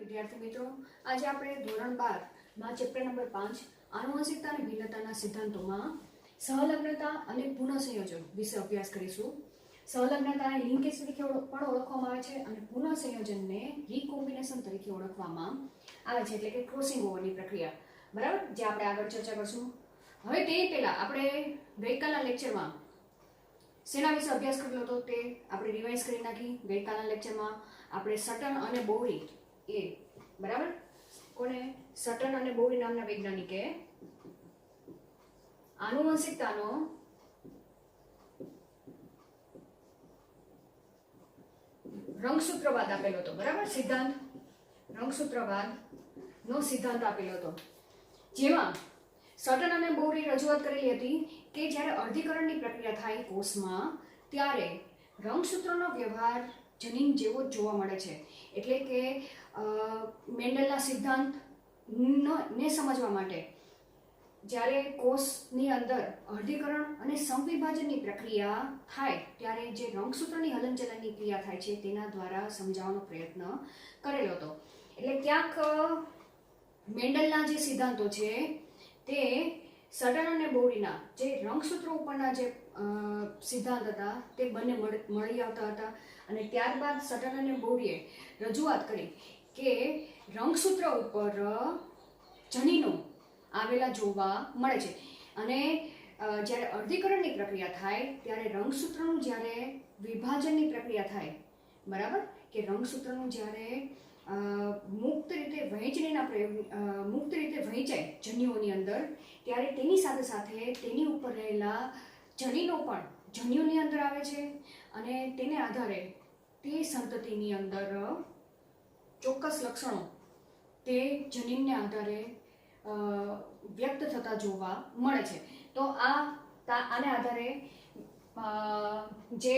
વિદ્યાર્થી મિત્રો, આજે આપણે ધોરણ 12 માં ચેપ્ટર નંબર 5 આનુવંશિકતા અને ભિન્નતાના સિદ્ધાંતોમાં સહલગ્નતા અને પુનઃસંયોજન વિશે અભ્યાસ કરીશું. સહલગ્નતાને લિંકેજ તરીકે પણ ઓળખવામાં આવે છે અને પુનઃસંયોજનને રીકોમ્બિનેશન તરીકે ઓળખવામાં આવે છે, એટલે કે ક્રોસિંગ ઓવરની પ્રક્રિયા. બરાબર, જે આપણે આગળ ચર્ચા કરશું. હવે તે પહેલા આપણે ગઈકાલના લેક્ચરમાં શેના વિશે અભ્યાસ કરેલો હતો તે આપણે રિવાઇઝ કરી નાખી. ગઈકાલના લેક્ચરમાં આપણે સટન અને બોવરી એ બરાબર કોને સટન અને બોવરી નામના વૈજ્ઞાનિકે આનુવંશિકતાનો રંગસૂત્રવાદ આપેલો હતો. બરાબર, સિદ્ધાંત રંગસૂત્રવાદનો સિદ્ધાંત આપેલો હતો, જેમાં સટન અને બોવરી રજૂઆત કરેલી હતી કે જ્યારે અર્ધીકરણની પ્રક્રિયા થાય કોષમાં ત્યારે રંગસૂત્રનો વ્યવહાર જનીન જેવો જ જોવા મળે છે. એટલે કે મેન્ડલના સિદ્ધાંત ને સમજવા માટે જ્યારે કોષની અંદર અર્ધીકરણ અને સંવિભાજનની પ્રક્રિયા થાય ત્યારે જે રંગસૂત્રની હલનચલનની ક્રિયા થાય છે તેના દ્વારા સમજાવવાનો પ્રયત્ન કરેલો હતો. એટલે ક્યાંક મેન્ડલના જે સિદ્ધાંતો છે તે સટન અને બોવરીના જે રંગસૂત્રો ઉપરના જે સિદ્ધાંત હતા તે બંને મળી આવતા હતા. અને ત્યારબાદ સટન અને બોવરીએ રજૂઆત કરી કે રંગસૂત્ર ઉપર જનીનો આવેલા જોવા મળે છે. અને જ્યારે અર્ધીકરણની પ્રક્રિયા થાય ત્યારે રંગસૂત્રનું જ્યારે વિભાજનની પ્રક્રિયા થાય, બરાબર, કે રંગસૂત્રનું જ્યારે મુક્ત રીતે વહેંચણીના પ્રયોગ મુક્ત રીતે વહેંચાય જન્યુઓની અંદર, ત્યારે તેની સાથે સાથે તેની ઉપર રહેલા જનીનો પણ જન્યુની અંદર આવે છે અને તેને આધારે તે સંતતિની અંદર ચોક્કસ લક્ષણો તે જનીનને આધારે વ્યક્ત થતા જોવા મળે છે. તો આને આધારે જે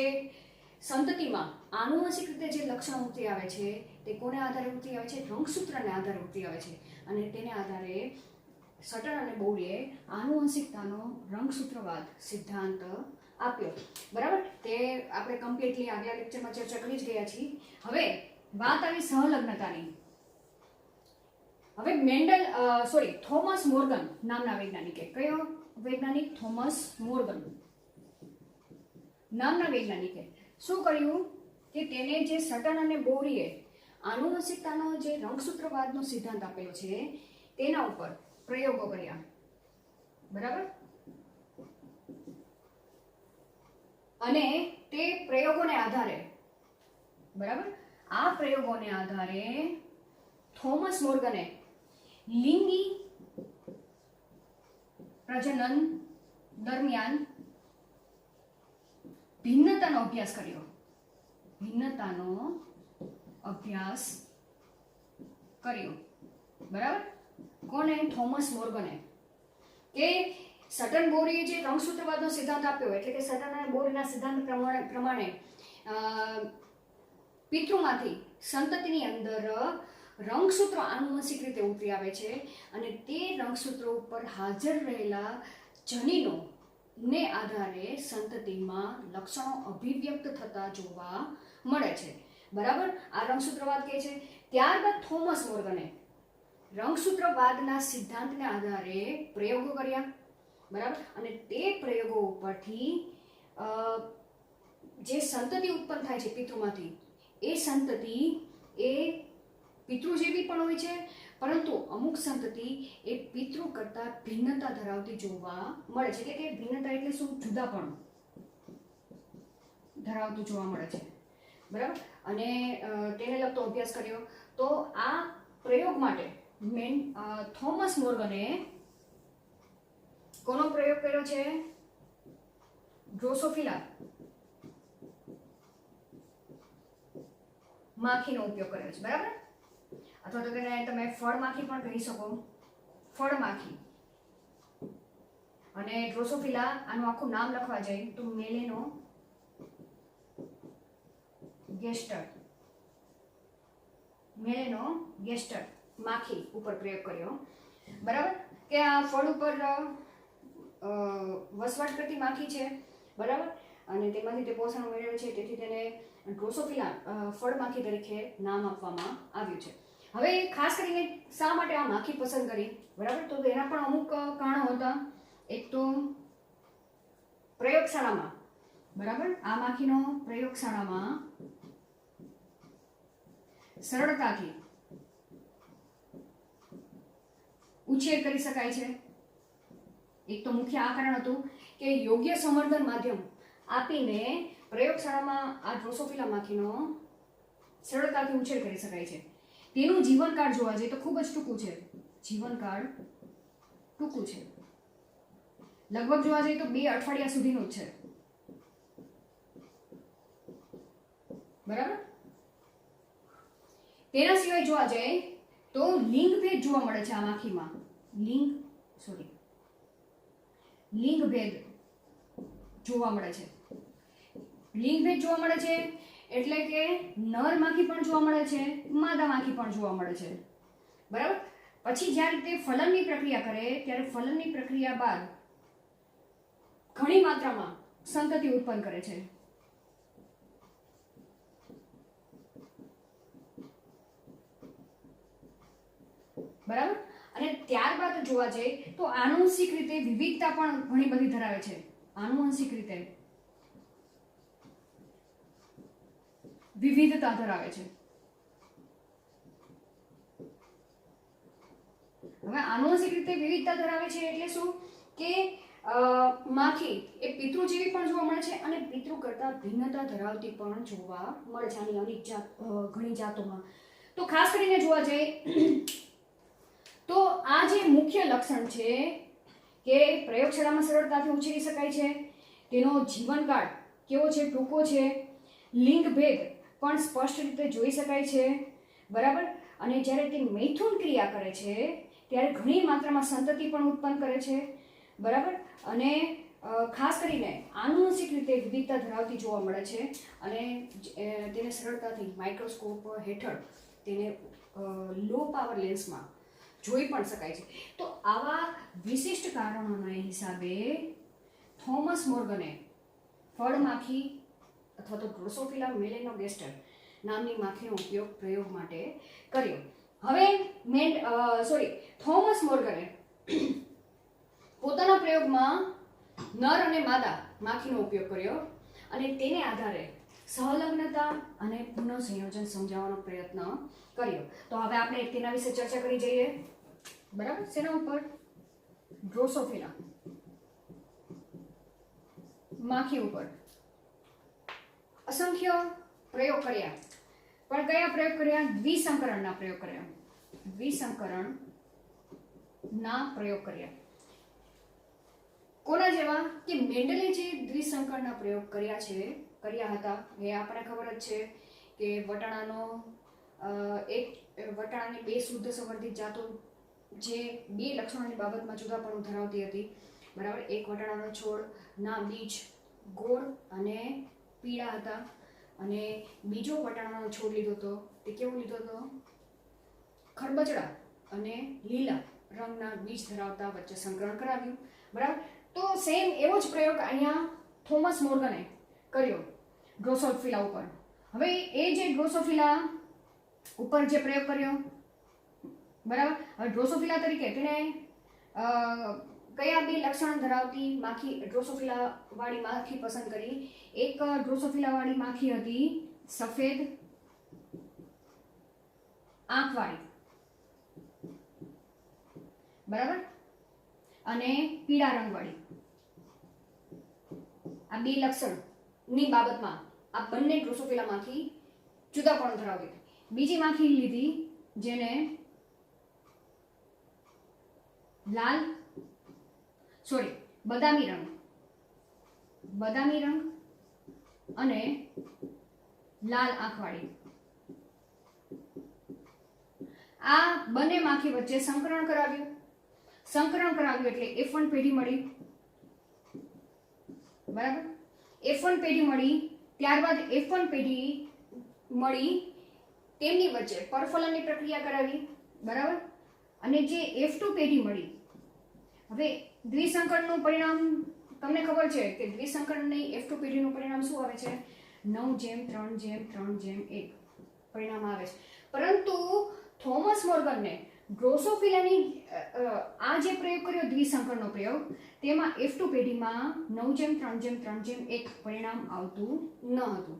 સંતતિમાં આનુવંશિક રીતે જે લક્ષણો ઉતરી આવે છે તે કોને આધારે ઉતરી આવે છે? રંગસૂત્રને આધારે ઉતરી આવે છે. અને તેને આધારે સટન અને બોવરીએ આનુવંશિકતાનો રંગસૂત્રવાદ સિદ્ધાંત આપ્યો. બરાબર, તે આપણે કમ્પ્લીટલી આગલા લેક્ચરમાં ચર્ચા કરી જ ગયા છીએ. હવે વાત આવી સહલગ્નતાની. હવે થોમસ મોર્ગન નામના વૈજ્ઞાનિકે, કયો વૈજ્ઞાનિક? થોમસ મોર્ગન નામના વૈજ્ઞાનિકે શું કર્યું કે તેને જે સટન અને બોવરીએ આનુવંશિકતાનો જે રંગસૂત્રવાદનો સિદ્ધાંત આપેલો છે તેના ઉપર પ્રયોગો કર્યા. બરાબર, અને તે પ્રયોગોને આધારે, બરાબર, આ પ્રયોગોને આધારે થોમસ મોર્ગને લિંગી પ્રજનન દરમિયાન ભિન્નતાનો અભ્યાસ કર્યો. બરાબર, કોને? થોમસ મોર્ગને. કે સટન બોવરીએ જે રંગસૂત્રવાદનો સિદ્ધાંત આપ્યો, એટલે કે સટન અને બોવરીના સિદ્ધાંત પ્રમાણે પિતૃમાંથી સંતતિની અંદર રંગસૂત્રો આનુવંશિક રીતે ઉતરી આવે છે અને તે રંગસૂત્રો ઉપર હાજર રહેલા જનીનો ને આધારે સંતતિમાં લક્ષણો અભિવ્યક્ત થતા જોવા મળે છે. બરાબર, આ રંગસૂત્રવાદ કહે છે. ત્યારબાદ થોમસ મોર્ગને રંગસૂત્રવાદના સિદ્ધાંતને આધારે પ્રયોગો કર્યા. બરાબર, અને તે પ્રયોગો ઉપરથી જે સંતતિ ઉત્પન્ન થાય છે પિતૃમાંથી, એ સંતતિ એ પિતૃ જેવી પણ હોય છે, પરંતુ અમુક સંતતિ એ પિતૃ કરતા ભિન્નતા ધરાવતી જોવા મળે છે. એટલે કે ભિન્નતા એટલે શું? જુદાપણું ધરાવતું જોવા મળે છે. બરાબર, અને તેને લગતો અભ્યાસ કર્યો. તો આ પ્રયોગ માટે થોમસ મોર્ગને કોનો પ્રયોગ કર્યો છે? ડ્રોસોફિલા માખીનો ઉપયોગ કર્યો છે. બરાબર, અથવા તો તેને તમે ફળમાખી પણ કહી શકો. ફળમાખી અને ડ્રોસોફિલા, આનું આખું નામ લખવા જાય તો મેલેનો ગેસ્ટર માખી ઉપર પ્રયોગ કર્યો. બરાબર, કે આ ફળ ઉપર વસવાટ કરતી માખી છે. બરાબર, અને તેમાંથી તે પોષણ મેળવે છે, તેથી તેને ડ્રોસોફિલા ફળમાખી તરીકે નામ આપવામાં આવ્યું છે. હવે ખાસ કરીને શા માટે આ માખી પસંદ કરી, બરાબર? તો એના પણ અમુક કારણો હતા. એક તો પ્રયોગશાળામાં, બરાબર, આ માખીનો પ્રયોગશાળામાં સરળતાથી ઉછેર કરી શકાય છે. એક તો મુખ્ય આ કારણ હતું કે યોગ્ય સંવર્ધન માધ્યમ આપીને પ્રયોગશાળામાં આ ડ્રોસોફિલા માખીનો સરળતાથી ઉછેર કરી શકાય છે. તેનું જીવનકાળ જોવા જઈએ તો ખૂબ જ ટૂંકું છે. જીવનકાળ ટૂંકું છે, લગભગ જોવા જઈએ તો 2 અઠવાડિયા સુધીનું જ છે, બરાબર? તેના સિવાય જોવા જાય તો લિંગભેદ જોવા મળે છે આ માખીમાં. લિંગભેદ જોવા મળે છે. લિંગભેદ જોવા મળે છે એટલે કે નર માખી પણ જોવા મળે છે, માદા માખી પણ જોવા મળે છે, બરાબર? પછી જ્યારે તે ફલનની પ્રક્રિયા કરે ત્યારે ફલનની પ્રક્રિયા બાદ ઘણી માત્રામાં સંતતિ ઉત્પન્ન કરે છે. બરાબર? અને ત્યારબાદ જોવા જઈએ તો આનુવંશિક રીતે વિવિધતા પણ ઘણી બધી ધરાવે છે. આનુવંશિક રીતે વિવિધતા ધરાવે છે. હવે આનુવંશિક રીતે વિવિધતા ધરાવે છે એટલે શું કે માખી એ પિતૃ જેવી પણ જોવા મળે છે અને પિતૃ કરતા ભિન્નતા ધરાવતી પણ જોવા મળે છે આની અનેક ઘણી જાતોમાં. તો ખાસ કરીને જોવા જઈએ તો આ જે મુખ્ય લક્ષણ છે કે પ્રયોગશાળામાં સરળતાથી ઉછેરી શકાય છે, તેનો જીવનકાળ કેવો છે, ટૂંકો છે, લિંગભેદ પણ સ્પષ્ટ રીતે જોઈ શકાય છે, બરાબર? અને જ્યારે તે મૈથુન ક્રિયા કરે છે ત્યારે ઘણી માત્રામાં સંતતિ પણ ઉત્પન્ન કરે છે, બરાબર? અને ખાસ કરીને આનુવંશિક રીતે વિવિધતા ધરાવતી જોવા મળે છે અને તેને સરળતાથી માઇક્રોસ્કોપ હેઠળ તેને લો પાવર લેન્સમાં જોઈ પણ શકાય છે. તો આવા વિશિષ્ટ કારણોના હિસાબે થોમસ મોર્ગને ફળમાખી અથવા તો ડ્રોસોફિલા મેલેનોગેસ્ટર નામની માખીનો ઉપયોગ પ્રયોગ માટે કર્યો. હવે થોમસ મોર્ગને પોતાના પ્રયોગમાં નર અને માદા માખીનો ઉપયોગ કર્યો અને તેને આધારે સહલગ્નતા અને પુનઃસંયોજન સમજાવવાનો પ્રયત્ન કર્યો. તો હવે આપણે તેના વિશે ચર્ચા કરી જઈએ, બરાબર? શેના ઉપર? ડ્રોસોફિલા માખી ઉપર અસંખ્ય પ્રયોગ કર્યા, પણ કયા પ્રયોગ કર્યા? દ્વિસંકરણના પ્રયોગ કર્યા. દ્વિસંકરણના પ્રયોગ કર્યા. કોના જેવા કે મેન્ડલે જે દ્વિસંકરણના પ્રયોગ કર્યા હતા એ આપણે ખબર જ છે કે વટાણાની 2 શુદ્ધ સંવર્ધિત જાતો જે 2 લક્ષણોની બાબતમાં જુદાપણું ધરાવતી હતી, બરાબર? એક વટાણાનો છોડના બીજ ગોળ અને પીળા હતા અને બીજો વટાણાનો છોડ લીધો હતો, તે કેવો લીધો હતો? ખરબચડા અને લીલા રંગના બીજ ધરાવતા, વચ્ચે સંકરણ કરાવ્યું, બરાબર? તો સેમ એવો જ પ્રયોગ અહીંયા થોમસ મોર્ગને કર્યો ડ્રોસોફિલા ઉપર. હવે એ જે ડ્રોસોફિલા ઉપર જે પ્રયોગ કર્યો, બરાબર? હવે ડ્રોસોફિલા તરીકે તેને કયા 2 લક્ષણ ધરાવતી માખી ડ્રોસોફિલા વાળી માખી પસંદ કરી? એક ડ્રોસોફિલા વાળી માખી હતી સફેદ આંખવાળી, બરાબર? અને પીળા રંગવાળી. આ 2 લક્ષણની બાબતમાં આ બંને ડ્રોસોફિલા માખી જુદાપણું ધરાવતી હતી. બીજી માખી લીધી જેને બદામી રંગ અને લાલ આંખવાળી. આ બંને માખી વચ્ચે સંકરણ કરાવ્યું એટલે F1 પેઢી મળી, બરાબર? F1 પેઢી મળી, ત્યારબાદ F1 પેઢી મળી, તેમની વચ્ચે પરફલનની પ્રક્રિયા કરાવી, બરાબર? અને જે F2 પેઢી મળી. હવે દ્વિસંકરણનું પરિણામ તમને ખબર છે કે દ્વિસંકરણની F2 પેઢીનું પરિણામ શું આવે છે? 9:3:3:1 પરિણામ આવે છે. પરંતુ થોમસ મોર્ગનને ડ્રોસોફિલાની આ જે પ્રયોગ કર્યો દ્વિસંકરનો પ્રયોગ, તેમાં F2 પેઢીમાં 9:3:3:1 પરિણામ આવતું ન હતું.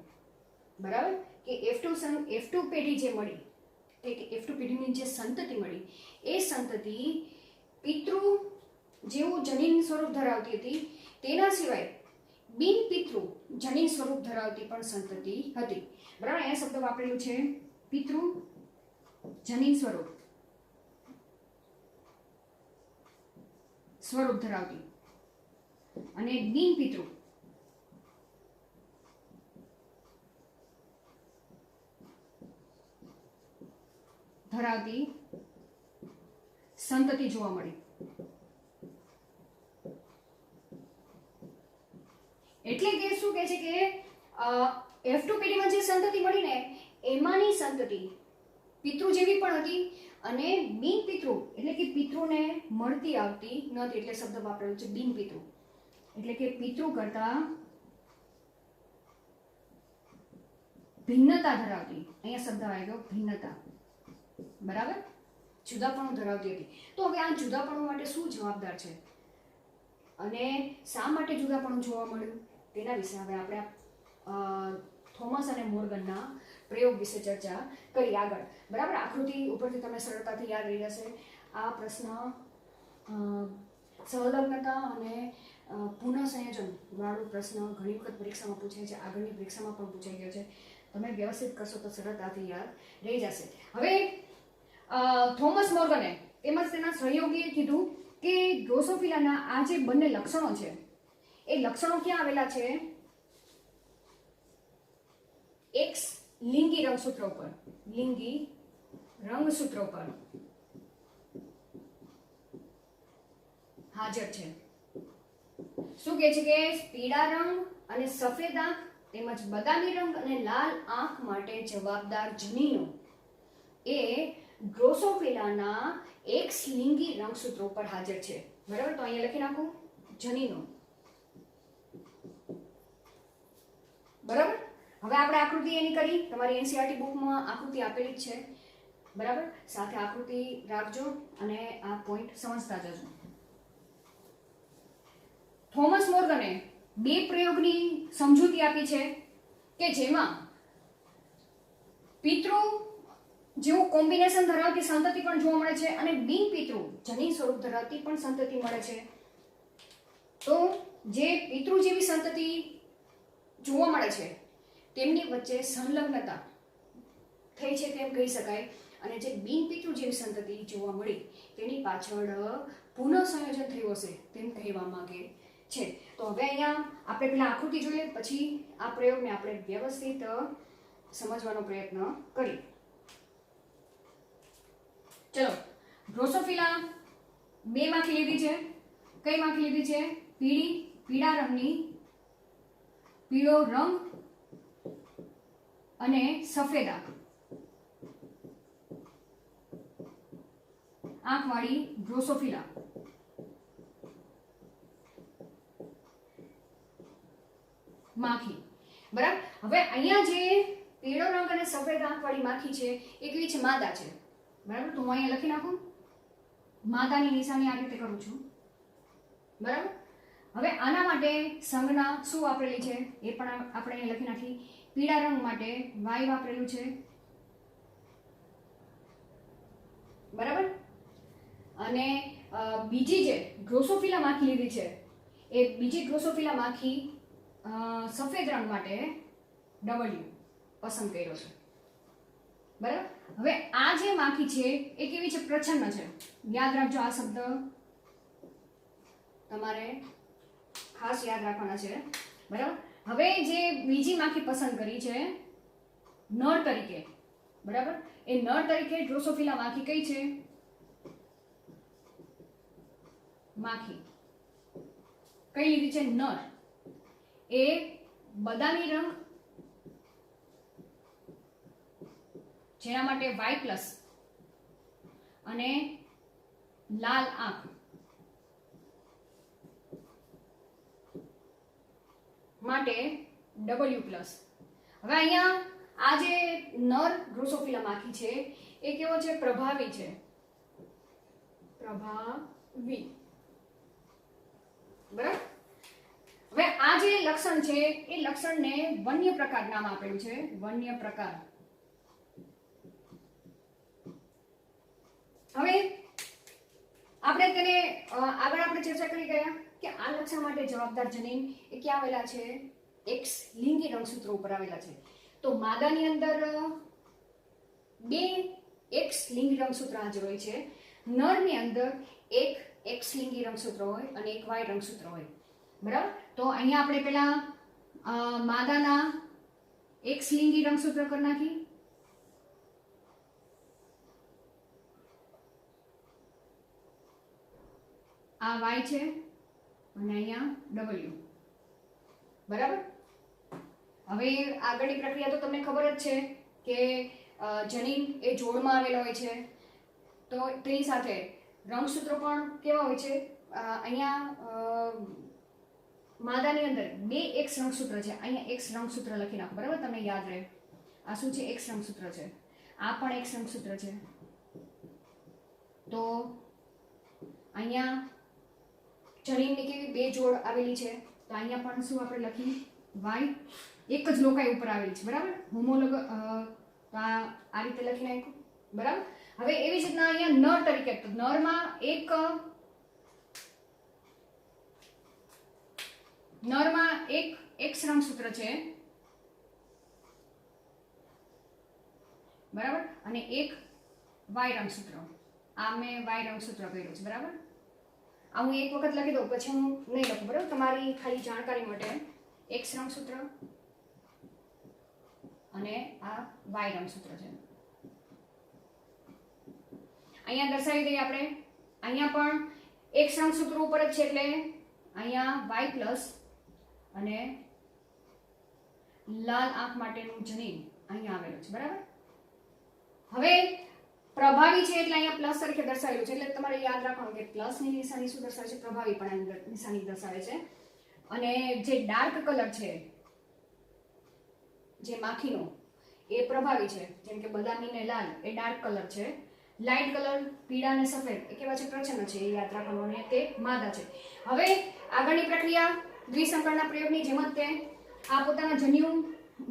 બરાબર, કે F2 પેઢી જે મળી, કે F2 પેઢીની જે સંતતિ મળી, એ સંતતિ પિતૃ જેવું જનીન સ્વરૂપ ધરાવતી હતી. તેના સિવાય બિન પિતૃ જનીન સ્વરૂપ ધરાવતી પણ સંતતિ હતી. બરાબર, અહીંયા શબ્દ વાપરેલું છે પિતૃ જનીન સ્વરૂપ ધરાવતી અને બિન પિતૃ ધરાવતી સંતતિ જોવા મળી. એટલે કે શું કહે છે કે F2 પેઢીમાં જે સંતતિ મળી ને, એમાંની સંતતિ પિતૃ જેવી પણ હતી અને બિન પિતૃ એટલે કે પિતૃને મળતી આવતી નથી. એટલે શબ્દ વાપરેલો છે બિન પિતૃ, એટલે કે પિતૃ કરતા ભિન્નતા ધરાવતી. અહીંયા શબ્દ આવી ગયો ભિન્નતા. બરાબર, જુદાપણું ધરાવતી હતી. તો હવે આ જુદાપણું માટે શું જવાબદાર છે અને શા માટે જુદાપણું જોવા મળ્યું, તેના વિશે હવે આપણે થોમસ અને મોર્ગનના પ્રયોગ વિશે ચર્ચા કરી આગળ. બરાબર, આકૃતિ ઉપરથી તમને સરળતાથી યાદ રહી જશે. આ પ્રશ્ન સહલગ્નતા અને પુનઃસંયોજન વાળો પ્રશ્ન ઘણી વખત પરીક્ષામાં પૂછાય છે, આગળની પરીક્ષામાં પણ પૂછાઈ ગયો છે. તમે વ્યવસ્થિત કરશો તો સરળતાથી યાદ રહી જશે. હવે થોમસ મોર્ગને તેમજ તેના સહયોગીએ કીધું કે ડ્રોસોફિલાના આ જે બંને લક્ષણો છે, એ લક્ષણો ક્યાં આવેલા છે? X લિંગી રંગસૂત્ર ઉપર, લિંગી રંગસૂત્ર ઉપર હાજર છે. શું કહે છે કે પીળા રંગ અને સફેદ આંખ તેમજ બદામી રંગ અને લાલ આંખ માટે જવાબદાર જનીનો એ ડ્રોસોફિલાના X લિંગી રંગસૂત્ર ઉપર હાજર છે. બરાબર, તો અહીંયા લખી નાખું જનીનો. બરાબર, હવે આપણે આકૃતિ એની કરી, તમારી NCERT બુકમાં આકૃતિ આપેલી જ છે. બરાબર, સાથે આકૃતિ રાખજો અને આ પોઈન્ટ સમજતા જજો. થોમસ મોર્ગને બે પ્રયોગની સમજૂતી આપી છે કે જેમાં પિતૃ જેવું કોમ્બિનેશન ધરાવતી સંતતિ પણ જોવા મળે છે અને બિન પિતૃ જનીન સ્વરૂપ ધરાવતી પણ સંતતિ મળે છે. તો જે પિતૃ જેવી સંતતિ જોવા મળે છે તેમની વચ્ચે સંલગ્નતા થઈ છે તેમ કહી શકાય, અને જે બિન પિતૃ જેવી સંતતિ જોવા મળી તેની પાછળ પુનઃસંયોજન થયું હશે તેમ કહેવા માંગે છે. તો હવે અહીંયા આપણે પહેલા આકૃતિ જોઈએ, પછી આ પ્રયોગને આપણે વ્યવસ્થિત સમજવાનો પ્રયત્ન કરીએ. ચલો, ડ્રોસોફિલા બે માંથી લીધી છે. કઈ માંથી લીધી છે? પીળા રંગની, પીળો રંગ અને સફેદ આંખ વાળી ડ્રોસોફિલા. માખી. બરાબર, હવે અહીંયા જે પીળો રંગ અને સફેદ આંખ વાળી માખી છે એ કેવી છે? માદા છે. બરાબર, તો હું અહીંયા લખી નાખું, માદાની નિશાની આ રીતે કરું છું. બરાબર, હવે આના માટે સંજ્ઞા શું વાપરેલી છે એ પણ આપણે અહીંયા લખી નાખી. પીળા રંગ માટે Y વાપરેલું છે. બરાબર, અને બીજી જે ડ્રોસોફિલા માખી લીધી છે એ બીજી ડ્રોસોફિલા માખી સફેદ રંગ માટે W પસંદ કર્યો છે. બરાબર, હવે આ જે માખી છે એ કેવી છે? પ્રચ્છન્ન છે. યાદ રાખજો, આ શબ્દ તમારે ખાસ યાદ રાખવાના છે. બરાબર, હવે જે બીજી માખી પસંદ કરી છે નર તરીકે, બરાબર, એ નર તરીકે ડ્રોસોફિલા માખી કઈ છે? માખી કઈ લીધી છે? નર. એ બદામી રંગ, જેના માટે Y+ અને લાલ આંખ માટે W+. હવે અહીંયા આ જે નર ડ્રોસોફિલા માખી છે એ કેવો છે? પ્રભાવી છે. પ્રભાવી. બરાબર. હવે આ જે લક્ષણ છે એ લક્ષણને વન્ય પ્રકાર નામ આપેલું છે. વન્ય પ્રકાર. હવે આપણે તેને આગળ આપણે ચર્ચા કરી ગયા કે આ લક્ષણ માટે જવાબદાર જનીન એ ક્યાં આવેલા છે? એક્સ લિંગી રંગસૂત્રો ઉપર આવેલા છે. તો માદાની અંદર 2 એક્સ લિંગી રંગસૂત્ર હાજર હોય છે. નરની અંદર 1 એક્સ લિંગી રંગસૂત્ર હોય અને 1 વાય રંગસૂત્ર હોય. બરાબર. તો અહીંયા આપણે પેલા માદાના એક્સ લિંગી રંગસૂત્ર કરી નાખી. આ વાય છે અને અહીંયા ડબલ્યુ. બરાબર. હવે આગળની પ્રક્રિયા તો તમને ખબર જ છે કે જનીન એ જોડમાં આવેલો હોય છે. તો તેની સાથે રંગસૂત્રો પણ કેવા હોય છે? અહીંયા માદાની અંદર 2 એક્સ રંગસૂત્ર છે. અહીંયા એક્સ રંગસૂત્ર લખી નાખો. બરાબર, તમને યાદ રહે. આ શું છે? એક્સ રંગસૂત્ર છે. આ પણ એક્સ રંગસૂત્ર છે. તો અહીંયા જનીનની કેવી 2 જોડ આવેલી છે. તો અહીંયા પણ શું આપણે લખી? વાય. એક જ લોકાઈ ઉપર આવેલી છે. બરાબર. હોમોલોગ આ રીતે લખી નાખ્યું. બરાબર. હવે એવી જ રીતના અહીંયા નર તરીકે, તો નરમાં એક એક્સ રંગસૂત્ર છે. બરાબર. અને એક વાય રંગસૂત્ર. આ મેં વાય રંગસૂત્ર કર્યું છે. બરાબર. આ હું એક વખત લખી દઉં, પછી હું નહીં લખું. બરાબર. તમારી ખાલી જાણકારી માટે એક્સ રંગસૂત્ર અને આ વાય રંગસૂત્ર છે. અહીંયા દર્શાવી દઈએ આપણે. અહીંયા પણ એક્સ રંગસૂત્ર ઉપર જ છે એટલે અહીંયા વાય પ્લસ અને લાલ આંખ માટેનું જનીન અહીંયા આવેલું છે. બરાબર. હવે પ્રભાવી છે એટલે અહીંયા પ્લસ તરીકે દર્શાવેલું છે. એટલે તમારે યાદ રાખવાનું કે પ્લસની નિશાની શું દર્શાવે છે? પ્રભાવી પણ નિશાની દર્શાવે છે. અને જે ડાર્ક કલર છે, જે માખીનો, એ પ્રભાવી છે. જેમ કે બદામી ને લાલ એ ડાર્ક કલર છે. લાઇટ કલર પીળા અને સફેદ એ કેવા છે? પ્રચ્છન્ન છે. એ યાદ રાખવાનું. અને તે માદા છે. હવે આગળની પ્રક્રિયા દ્વિસંકરણના પ્રયોગની જેમ જ તે આ પોતાના જન્યુ,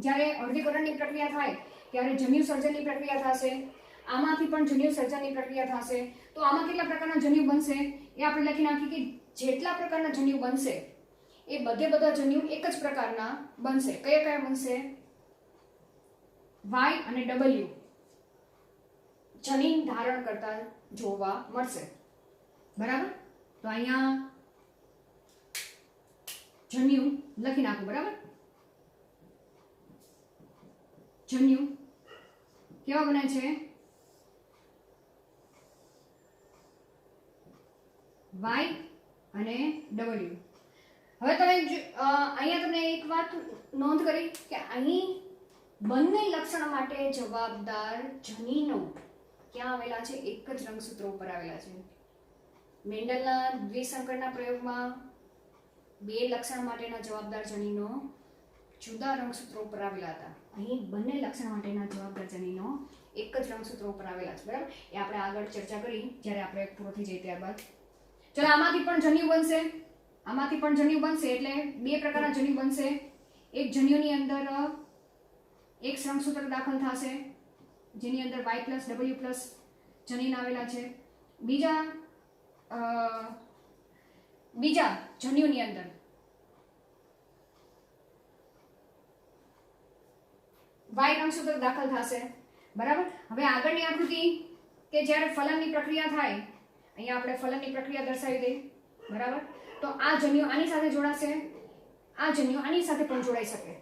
જ્યારે અર્ધીકરણની પ્રક્રિયા થાય ત્યારે જન્યુ સર્જનની પ્રક્રિયા થશે. આમાંથી પણ જન્યુ સર્જનની પ્રક્રિયા થશે. તો આમાં કેટલા પ્રકારના જન્યુ બનશે એ આપણે લખી નાખી કે જેટલા પ્રકારના જન્યુ બનશે એ બધા જન્યુ એક જ પ્રકારના બનશે. કયા કયા બનશે? વાય અને ડબલ્યુ જનીન ધારણ કરતા જોવા મળશે. બરાબર. તો અહીંયા જન્યુ લખી નાખો. બરાબર. જન્યુ કેવા બને છે? વાય અને ડબલ્યુ. હવે તમે અહીંયા તમને એક વાત નોંધ કરી કે અહીં બંને લક્ષણ માટે જવાબદાર જનીનો ક્યાં આવેલા છે? એક જ રંગસૂત્ર ઉપર આવેલા છે. મેન્ડલના દ્વિસંકરના પ્રયોગમાં 2 લક્ષણ માટેના જવાબદાર જનીનો જુદા રંગસૂત્રો ઉપર આવેલા હતા. અહીં બંને લક્ષણ માટેના જવાબદાર જનીનો એક જ રંગસૂત્રો ઉપર આવેલા છે. બરાબર. એ આપણે આગળ ચર્ચા કરી જ્યારે આપણે પૂરો થઈ જાય ત્યારબાદ. ચલો, આમાંથી પણ જન્યુ બનશે. આમાંથી પણ જન્યુ બનશે એટલે 2 પ્રકારના જન્યુ બનશે. એક જન્યુની અંદર એક રંગસૂત્ર દાખલ થશે જેની અંદર y પ્લસ w પ્લસ જનીન આવેલા છે. બીજા જન્યુની અંદર y રંગસૂત્ર દાખલ થશે. બરાબર. હવે આગળની આકૃતિ કે જ્યારે ફલનની પ્રક્રિયા થાય, અહીંયા આપણે ફલનની પ્રક્રિયા દર્શાવી દઈએ. બરાબર. તો આ જન્યુ આની સાથે જોડાશે, આ જન્યુ આની સાથે પણ જોડાઈ શકે.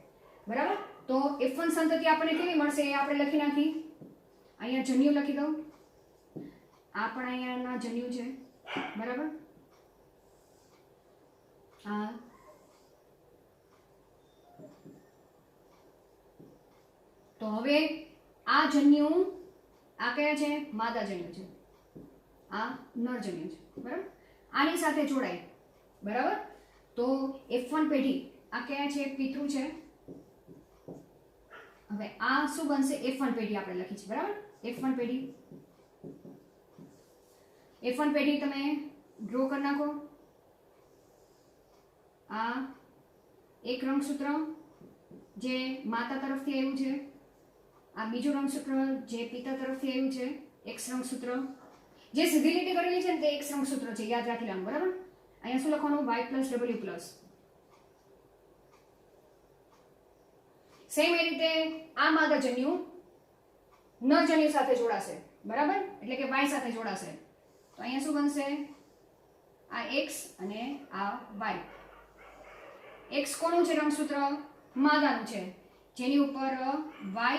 બરાબર. તો F1 સંતતિ આપણને કેવી મળશે એ આપણે લખી નાખી. અહીંયા જન્યુ લખી દઉં. આ પણ અહીંયાના જન્યુ છે. બરાબર. આ તો હવે આ જન્યુ આ કયા છે? માદા જન્યુ છે. આ નર જન્યુ છે. બરાબર. આની સાથે જોડાય. બરાબર. તો F1 પેઢી આ કયા છે? પિતૃ છે. હવે આ શું બનશે? F1 પેઢી આપણે લખી છે. બરાબર. F1 પેઢી F1 પેઢી તમે ડ્રો કરી નાખો. આ એક રંગસૂત્ર જે માતા તરફથી આવ્યું છે, આ બીજું રંગસૂત્ર જે પિતા તરફથી આવ્યું છે, એક્સ રંગસૂત્ર. જે સીધી લીટી કરેલી છે ને તે એક્સ રંગસૂત્ર છે, યાદ રાખી લેવાનું. બરાબર. અહીંયા શું લખવાનું? y plus w plus. Same એ રીતે આ માદાજન્યુ નરજન્યુ સાથે જોડાશે. બરાબર, એટલે કે y સાથે જોડાશે. તો અહીંયા શું બનશે? આ x અને આ y. x કોનું છે રંગસૂત્ર? માદાનું છે, જેની ઉપર y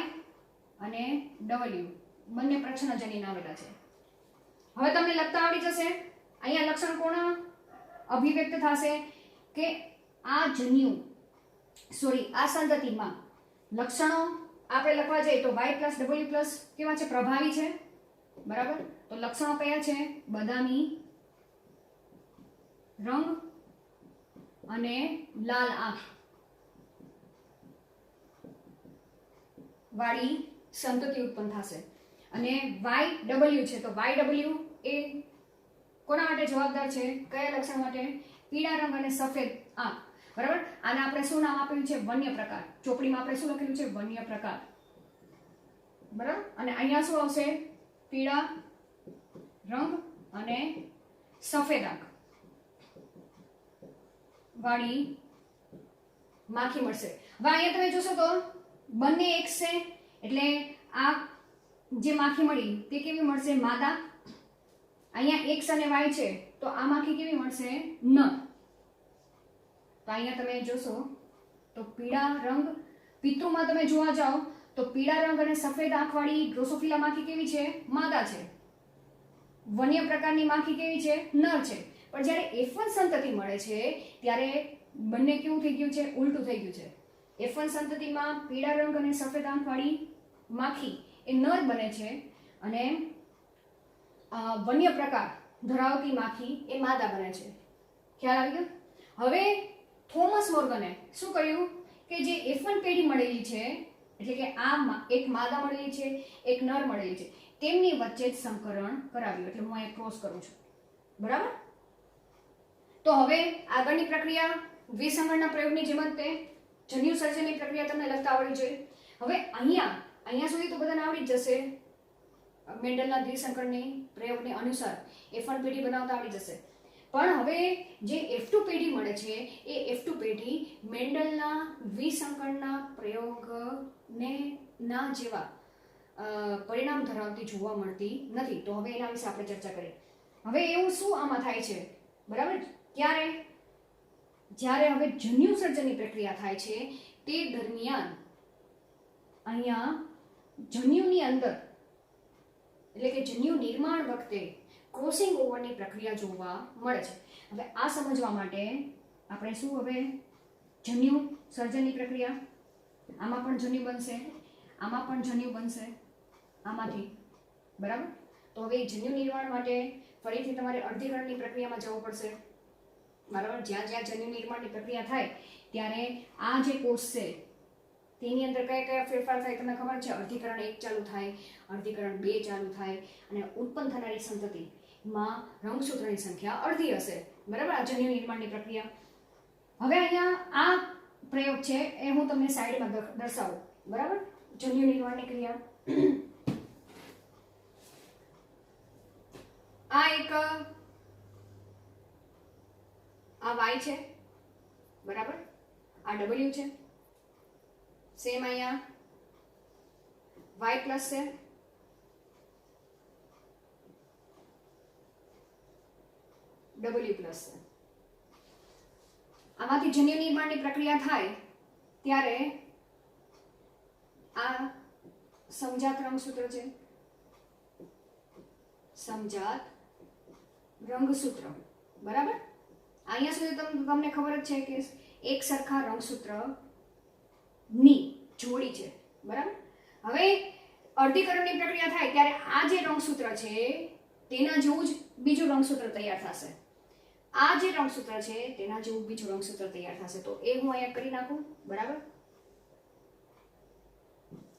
અને w બંને પ્રચ્છન્નજનીન આવેલા છે. હવે તમને લખતા આવડી જશે. અહીંયા લક્ષણ કોણ અભિવ્યક્ત થશે કે આ જન્યુ આ સંતતિમાં લક્ષણો આપણે લખવા જઈએ તો y પ્લસ w પ્લસ કેવા છે? પ્રભાવી છે. બરાબર. તો લક્ષણો કયા છે? બદામી રંગ અને લાલ આંખ વાળી સંતતિ ઉત્પન્ન થશે. અને YW છે, તો YW એ કોના માટે જવાબદાર છે? કયા લક્ષણ માટે? પીળા રંગ અને સફેદ આંખ. બરાબર. આને આપણે શું નામ આપ્યું છે? વન્ય પ્રકાર. ચોપડીમાં આપણે શું લખેલું છે? વન્ય પ્રકાર. બરાબર. અને અહીંયા શું આવશે? પીળા રંગ અને સફેદ આંખ વાળી માખી મળશે. હવે અહીંયા તમે જોશો તો બંને એક છે, એટલે આ જે માખી મળી તે કેવી મળશે? માદા. અહીંયા x અને y છે, તો આ માખી કેવી મળશે? નર. તો અહીંયા તમે જોશો તો પીળા રંગ, પિતૃમાં તમે જોવા જાઓ તો પીળા રંગ અને સફેદ આંખવાળી ડ્રોસોફિલા માખી કેવી છે? માદા છે. વન્ય પ્રકારની માખી કેવી છે? નર છે. પણ જ્યારે F1 સંતતિ મળે છે ત્યારે બંને કેવું થઈ ગયું છે? ઉલટું થઈ ગયું છે. F1 સંતતિમાં પીળા રંગ અને સફેદ આંખવાળી માખી એ નર બને છે અને વન્ય પ્રકાર ધરાવતી માખી એ માદા બને છે. ખ્યાલ આવી ગયો? હવે થોમસ મોર્ગને શું કર્યું કે જે F1 પેઢી મળેલી છે, એટલે કે આ એક માદા મળેલી છે, એક નર મળેલી છે, તેમની વચ્ચે જ સંકરણ કરાવ્યું. એટલે હું અહીં ક્રોસ કરું છું. બરાબર. તો હવે આગળની પ્રક્રિયા વિસંકરણના પ્રયોગની જેમ જ તે જન્યુ સર્જનની પ્રક્રિયા તમને લખતા આવડવી જોઈએ. હવે અહીંયા સુધી તો બધાને આવડી જ જશે. મેન્ડલના દ્વિસંકરણની પ્રયોગને અનુસાર F1 પેઢી બનાવતા આવડી જશે. પણ હવે જે F2 પેઢી મળે છે એ F2 પેઢી મેન્ડલના દ્વિસંકરણના પ્રયોગને ના જેવા પરિણામ ધરાવતી જોવા મળતી નથી. તો હવે એના વિશે આપણે ચર્ચા કરીએ. હવે એવું શું આમાં થાય છે? બરાબર. જ્યારે હવે જન્યુ સર્જનની પ્રક્રિયા થાય છે તે દરમિયાન અહીંયા જન્યુની અંદર, એટલે કે જન્યુ નિર્માણ વખતે ક્રોસિંગ ઓવરની પ્રક્રિયા જોવા મળે છે. હવે આ સમજવા માટે આપણે શું, હવે જન્યુ સર્જનની પ્રક્રિયા, આમાં પણ જન્યુ બનશે, આમાં પણ જન્યુ બનશે, આમાંથી. બરાબર. તો હવે જન્યુ નિર્માણ માટે ફરીથી તમારે અર્ધીકરણની પ્રક્રિયામાં જવું પડશે. બરાબર. જ્યાં જ્યાં જન્યુ નિર્માણની પ્રક્રિયા થાય ત્યારે આ જે કોષ છે તેની અંદર કયા કયા ફેરફાર થાય તમને ખબર છે? અર્ધીકરણ 1 ચાલુ થાય, અર્ધીકરણ 2 ચાલુ થાય અને ઉત્પન્ન થનારી સંતતિમાં રંગસૂત્રની સંખ્યા અડધી હશે. બરાબર. આ જન્યુ નિર્માણની પ્રક્રિયા. હવે અહીંયા આ પ્રયોગ છે એ હું તમને સાઈડમાં દર્શાવું. બરાબર. જન્યુ નિર્માણની ક્રિયા. આ એક આ y છે. બરાબર. આ w છે. સેમ અહીંયા y પ્લસ છે, w પ્લસ છે. આમાંથી જન્યુ નિર્માણની પ્રક્રિયા થાય ત્યારે આ સમજાત રંગસૂત્ર છે, સમજાત રંગસૂત્ર. બરાબર. અહીંયા સુધી તમને ખબર જ છે કે એક સરખા રંગસૂત્ર ની જોડી છે. બરાબર. હવે અર્ધીકરણની પ્રક્રિયા થાય ત્યારે આ જે રંગસૂત્ર છે તેના જેવું જ બીજું રંગસૂત્ર તૈયાર થશે. આ જે રંગસૂત્ર છે તેના જેવું બીજું રંગસૂત્ર તૈયાર થશે. તો એ હું અહીંયા કરી નાખું. બરાબર.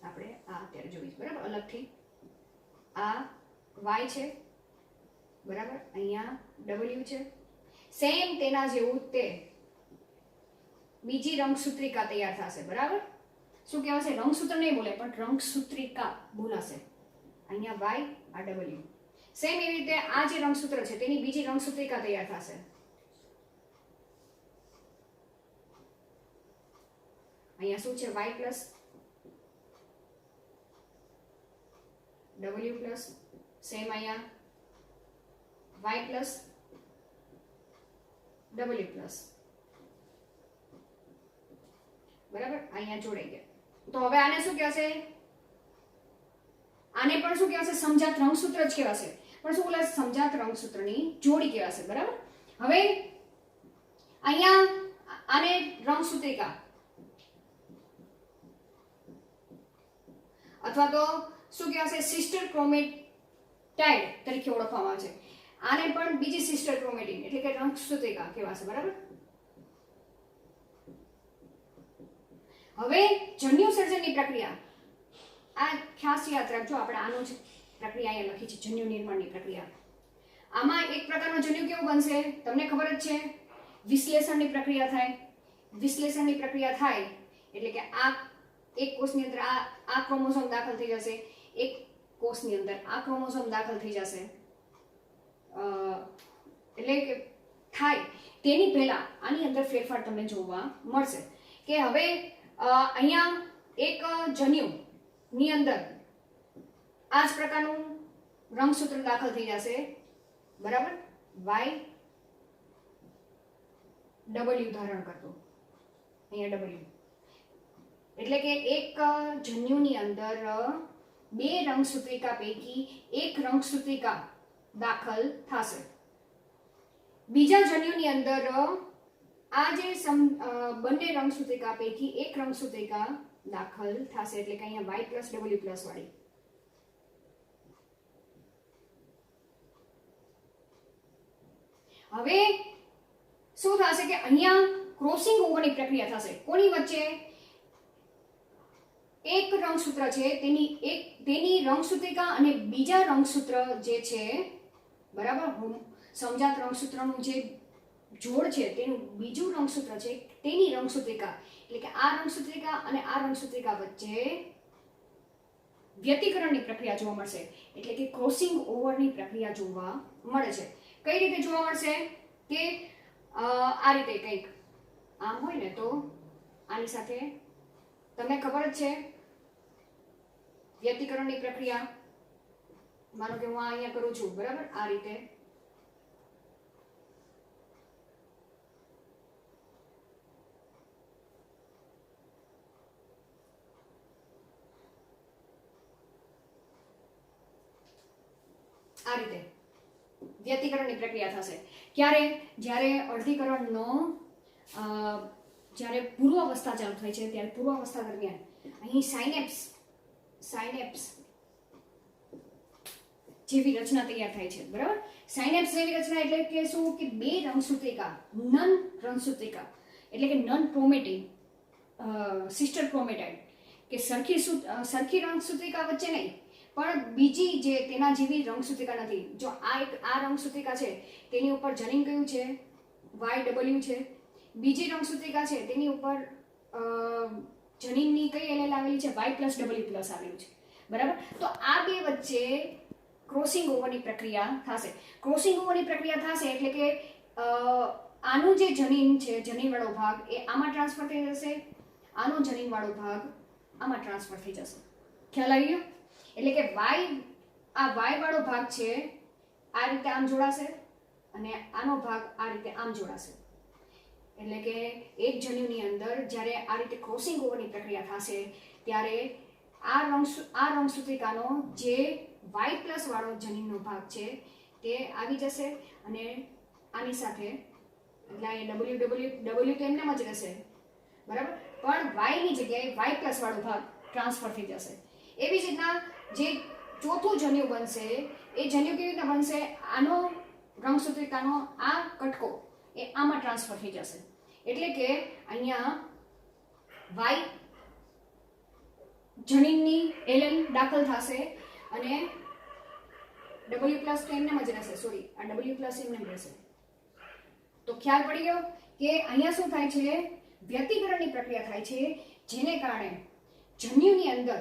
આપણે આ અત્યારે જોઈશું. બરાબર. અલગથી આ y છે, બરાબર, અહીંયા W છે. સેમ તેના જેવું તે બીજી રંગસૂત્રિકા તૈયાર થશે. બરાબર, શું કહેવાશે? રંગસૂત્ર નહીં બોલે પણ રંગસૂત્રિકા બોલાશે. અહીંયા Y, આ W. સેમ એવી રીતે આ જે રંગસૂત્ર છે તેની બીજી રંગસૂત્રિકા તૈયાર થશે. અહીંયા શું છે? Y plus W plus, same અહીંયા Y પ્લસ W પ્લસ. બરાબર, અહીંયા જોડાઈ ગયા. તો હવે આને શું કહેવાશે? આને પણ શું કહેવાશે? સમજાત રંગસૂત્ર જ કહેવાશે, પણ શું બોલે? સમજાત રંગસૂત્રની જોડી કહેવાશે. બરાબર, હવે અહીંયા આને રંગસૂત્રિકા અથવા તો શું કહેવાશે? સિસ્ટર ક્રોમેટાઇડ તરીકે ઓળખવામાં આવે છે. આને પણ બીજી સિસ્ટર ક્રોમેટિન એટલે કે રંગસૂત્રિકા કહેવાશે. બરાબર, હવે જન્યુ સર્જનની પ્રક્રિયા, આ ખાસ યાદ રાખજો. આપણે આનું જ પ્રક્રિયા અહીંયા લખી છે, જન્યુ નિર્માણની પ્રક્રિયા. આમાં એક પ્રકારનો જન્યુ કેવું બનશે? તમને ખબર જ છે, વિશ્લેષણની પ્રક્રિયા થાય. વિશ્લેષણની પ્રક્રિયા થાય એટલે કે આ એક કોષની અંદર આ ક્રોમોસોમ દાખલ થઈ જશે, એક કોષની અંદર આ ક્રોમોસોમ દાખલ થઈ જશે. એટલે કે થાય તેની પહેલા આની અંદર ફેરફાર તમને જોવા મળશે કે હવે અહીંયા એક જન્યુની અંદર આ જ પ્રકારનું રંગસૂત્ર દાખલ થઈ જશે. બરાબર, Y W ધારણ કરતો, અહીંયા W. એટલે કે એક જન્યુની અંદર બે રંગસૂત્રિકા પૈકી એક રંગસૂત્રિકા દાખલ થશે. બીજા જન્યુની અંદર આ જે બંને રંગસૂત્રિકા પૈકી એક રંગસૂત્રિકા દાખલ થશે, એટલે કે અહીંયા Y પ્લસ W પ્લસ વાળી. હવે શું થશે કે અહીંયા ક્રોસિંગ ઓવરની પ્રક્રિયા થશે. કોની વચ્ચે? એક રંગસૂત્ર છે તેની રંગસૂત્રિકા અને બીજા રંગસૂત્ર જે છે, બરાબર, સમજાત રંગસૂત્રનું જે જોડ છે તેનું બીજું રંગસૂત્ર છે તેની રંગસૂત્રિકા, એટલે કે આ રંગસૂત્રિકા અને આ રંગસૂત્રિકા વચ્ચે વ્યતિકરણની પ્રક્રિયા જોવા મળશે. એટલે કે ક્રોસિંગ ઓવરની પ્રક્રિયા જોવા મળે છે. કઈ રીતે જોવા મળશે? કે આ રીતે કંઈક આમ હોય ને તો આની સાથે તમને ખબર જ છે વ્યતિકરણની પ્રક્રિયા. માનો કે હું અહીંયા કરું છું, બરાબર, આ રીતે. આ રીતે વ્યતિકરણની પ્રક્રિયા થશે. ક્યારે? જ્યારે અર્ધીકરણનો જ્યારે પૂર્વ અવસ્થા ચાલુ થાય છે ત્યારે પૂર્વ અવસ્થા દરમિયાન અહીં સાયનેપ્સ જેવી રચના તૈયાર થાય છે. બરાબર, સાયનેપ્સ જેવી રચના એટલે કે શું? કે બે રંગસૂત્રિકા, નન રંગસૂત્રિકા એટલે કે નન ક્રોમેટિન, સિસ્ટર ક્રોમેટાઇડ કે સરખી રંગસૂત્રિકા વચ્ચે નહીં પણ બીજી જે તેના જેવી રંગસૂત્રિકા નથી. જો આ રંગસૂત્રિકા છે તેની ઉપર જનીન કયું છે? YW છે. બીજી રંગસૂત્રિકા છે તેની ઉપર જનીનની કઈ એલેલ આવેલી છે? Y પ્લસ W પ્લસ આવેલું છે. બરાબર, તો આ બે વચ્ચે ક્રોસિંગ ઓવરની પ્રક્રિયા થશે. ક્રોસિંગ ઓવરની પ્રક્રિયા થશે એટલે કે આનું જે જનીન છે, જનીનવાળો ભાગ એ આમાં ટ્રાન્સફર થઈ જશે, આનો જનીનવાળો ભાગ આમાં ટ્રાન્સફર થઈ જશે. ખ્યાલ આવી ગયો? એટલે કે આ Y વાળો ભાગ છે આ રીતે આમ જોડાશે અને આનો ભાગ આ રીતે આમ જોડાશે. એટલે કે એક જન્યુની અંદર જ્યારે આ રીતે ક્રોસિંગ ઓવરની પ્રક્રિયા થશે ત્યારે આ રંગસૂત્રિકાનો જે Y પ્લસ વાળો જનીનનો ભાગ છે તે આવી જશે અને આની સાથે, એટલે અહીંયા W તો એમનેમ જ રહેશે. બરાબર, પણ Y ની જગ્યાએ Y પ્લસ વાળો ભાગ ટ્રાન્સફર થઈ જશે. એવી જ રીતના જે ચોથું જન્યુ બનશે એ જન્યુ કેવી રીતે બનશે? આનો રંગસૂત્રિકાનો આ કટકો એ આમાં ટ્રાન્સફર થઈ જશે. એટલે કે અહીંયા Y જનીનની એલેન દાખલ થશે અને ડબલ્યુ પ્લસ તો એમને જ રહેશે, સોરી આ ડબલ્યુ પ્લસ એમને જ રહેશે. તો ખ્યાલ પડી ગયો કે અહીંયા શું થાય છે, વ્યતિકરણની પ્રક્રિયા થાય છે, જેને કારણે જન્યુની અંદર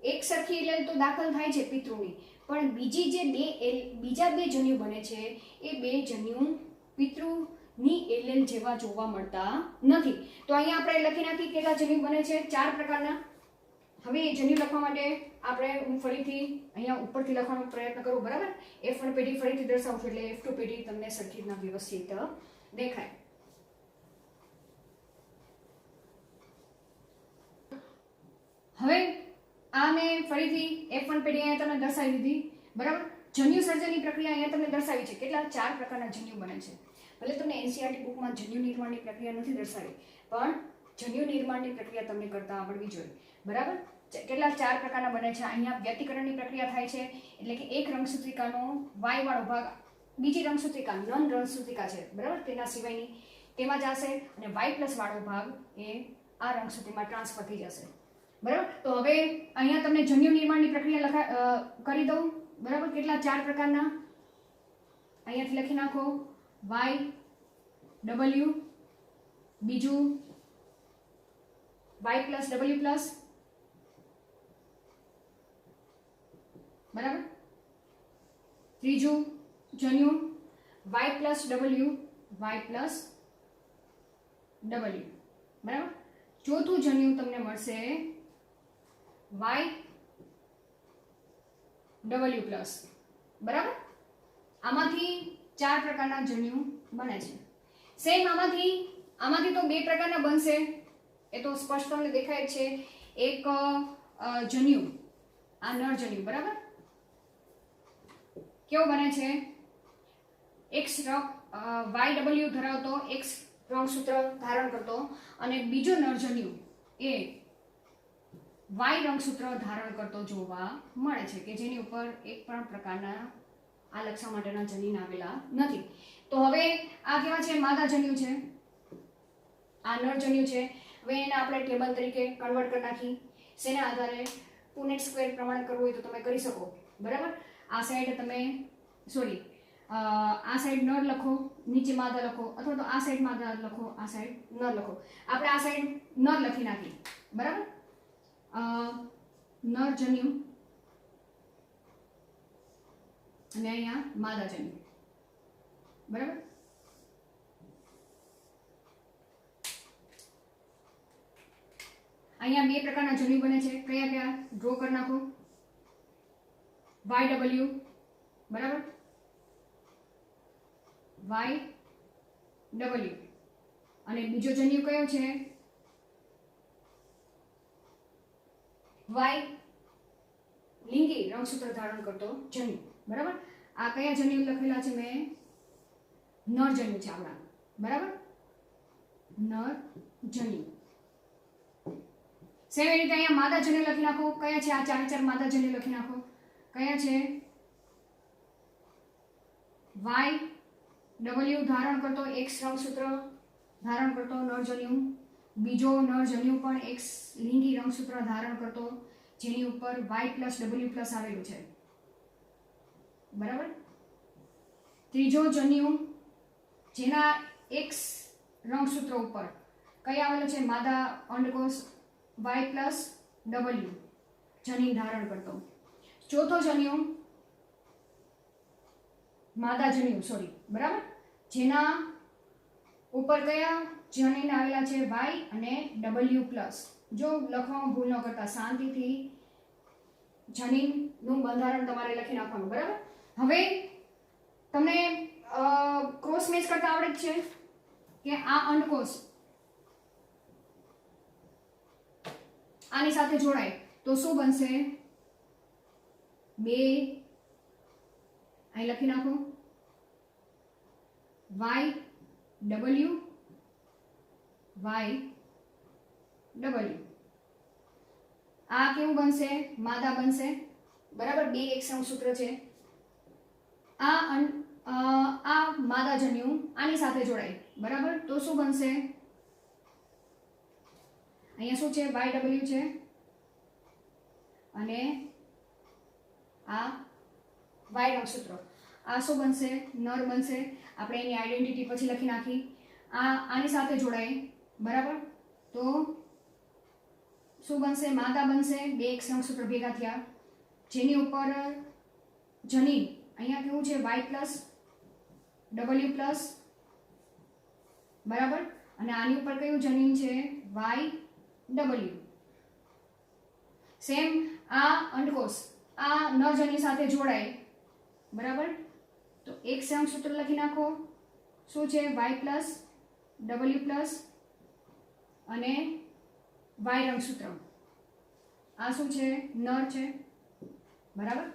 એક સરખી એલેલ તો દાખલ થાય છે પિતૃની, પણ બીજા બે જન્યુ બને છે એ બે જન્યુ પિતૃની એલેલ જેવા જોવા મળતા નથી. તો અહીંયા આપણે લખી નાખી કેટલા જન્યુ બને છે, 4 પ્રકારના. હવે એ જન્યુ લખવા માટે હું ફરીથી અહીંયા ઉપરથી લખવાનો પ્રયત્ન કરું, બરાબર. F1 પેઢી ફરીથી દર્શાવું છું એટલે F2 પેઢી તમને સરખી રીતના વ્યવસ્થિત દેખાય. હવે આને ફરીથી F1 પેઢી અહીંયા તમને દર્શાવી દીધી, બરાબર. જન્યુ સર્જનની પ્રક્રિયા અહીંયા તમને દર્શાવી છે, કેટલા 4 પ્રકારના જન્યુ બને છે. ભલે તમને NCERT બુકમાં જન્યુ નિર્માણની પ્રક્રિયા નથી દર્શાવી, પણ જન્યુ નિર્માણની પ્રક્રિયા તમને કરતા આવડવી જોઈએ, બરાબર. કેટલા 4 પ્રકારના બને છે. અહીંયા વ્યતિકરણની પ્રક્રિયા થાય છે, એટલે કે એક રંગસૂત્રિકાનો Y વાળો ભાગ બીજી રંગસૂત્રિકા નોન રંગસૂત્રિકા છે, બરાબર, તેના સિવાયની તેમાં જશે, અને Y+ વાળો ભાગ એ આ રંગસૂત્રીમાં ટ્રાન્સફર થઈ જશે, બરાબર. તો હવે અહીંયા તમને જન્યુ નિર્માણની પ્રક્રિયા કરી દઉં, બરાબર. કેટલા 4 પ્રકારના અહીંયાથી લખી નાખો, Y W, બીજું Y+ W+, બરાબર. ત્રીજું જન્યુ Y+ W, Y+ W, બરાબર. ચોથું જન્યુ તમને મળશે YW+, બરાબર. આમાંથી 4 પ્રકારના જન્યુ બને છે. સેમ આમાંથી તો 2 પ્રકારના બનશે, એ તો સ્પષ્ટ તમને દેખાય છે. એક જન્યુ આ નર જન્યુ, બરાબર, કેવો બને છે, YW ધરાવતો X રંગસૂત્ર ધારણ કરતો, અને બીજો નર જન્યુ એ Y રંગસૂત્ર ધારણ કરતો જોવા મળે છે, કે જેની ઉપર એક પણ પ્રકારના આ લક્ષણ માટેના જનીન આવેલા નથી. તો હવે આ કેવા છે, માદા જન્યુ છે, આ નર જન્યુ છે. હવે એને આપણે ટેબલ તરીકે કન્વર્ટ કરી નાખી. શેના આધારે, પુનેટ સ્ક્વેર પ્રમાણે કરવું હોય તો તમે કરી શકો, બરાબર. આ સાઈડ તમે આ સાઈડ નર લખો, નીચે માદા લખો, અથવા તો આ સાઈડ માદા લખો, આ સાઈડ નર લખો. આપણે આ સાઈડ નર લખી નાખી, બરાબર. નર જન્યુ અને અહીંયા માદા જન્યુ, બરાબર. અહીંયા 2 પ્રકારના જન્યુ બને છે. કયા ડ્રો કરી નાખો, YW, બરાબર, YW, અને બીજો જન્યુ કયો છે, Y લિંગી રંગસૂત્ર ધારણ કરતો જન્યુ, બરાબર. આ કયા જન્યુ લખેલા છે મેં, નર જન્યુ છે આપણા, બરાબર, નર જન્યુ. સેમ રીતે અહીંયા માદા જન્યુ લખી નાખો. કયા છે આ 4 માદા જન્યુ લખી નાખો. કયા છે, YW ધારણ કરતો X રંગસૂત્ર ધારણ કરતો નર જન્યુ, બીજો નર જન્યુ પણ X લિંગી રંગસૂત્ર ધારણ કરતો, જેની ઉપર Y+ W+ આવેલું છે, બરાબર. ત્રીજો જન્યુ જેના X રંગસૂત્ર ઉપર કઈ આવેલું છે, માદા અંડકોષ Y+ W જનીન ધારણ કરતો. ચોથો જન્યુ માદા જન્યુ, બરાબર, જેના ઉપર કયા જનીન આવેલા છે, Y અને W+. જો લખવામાં ભૂલ ન કરતા, શાંતિથી જનીનનું બંધારણ તમારે લખી નાખવાનું, બરાબર. હવે તમને ક્રોસ મેચ કરતા આવડે છે કે આ અંડકોષ આની સાથે જોડાય તો શું બનશે, 2 અહીં લખી નાખો, YW, YW. આ કેવું બનશે, માદા બનશે, બરાબર. 2 X રંગસૂત્ર છે. આ માદા જન્યુ આની સાથે જોડાય, બરાબર, તો શું બનશે, અહીંયા શું છે, YW છે, અને આ વાય રંગસૂત્ર. આ શું બનશે? નર બનશે. આપણે એની આઈડેન્ટિટી પછી લખી નાખી. આની સાથે જોડાય, બરાબર? તો શું બનશે? માદા બનશે. બે એક્સ રંગસૂત્ર ભેગા થયા, જેની ઉપર જનીન અહીંયા કેવું છે? વાય પ્લસ ડબલ્યુ પ્લસ, બરાબર? અને આની ઉપર કયું જનીન છે? Y W. સેમ આ અંડકોષ આ નર જનીન સાથે જોડાય, બરાબર? તો એક રંગસૂત્ર લખી નાખો. શું છે? વાય પ્લસ ડબલ્યુ પ્લસ અને વાય રંગસૂત્ર. આ શું છે? નર છે, બરાબર?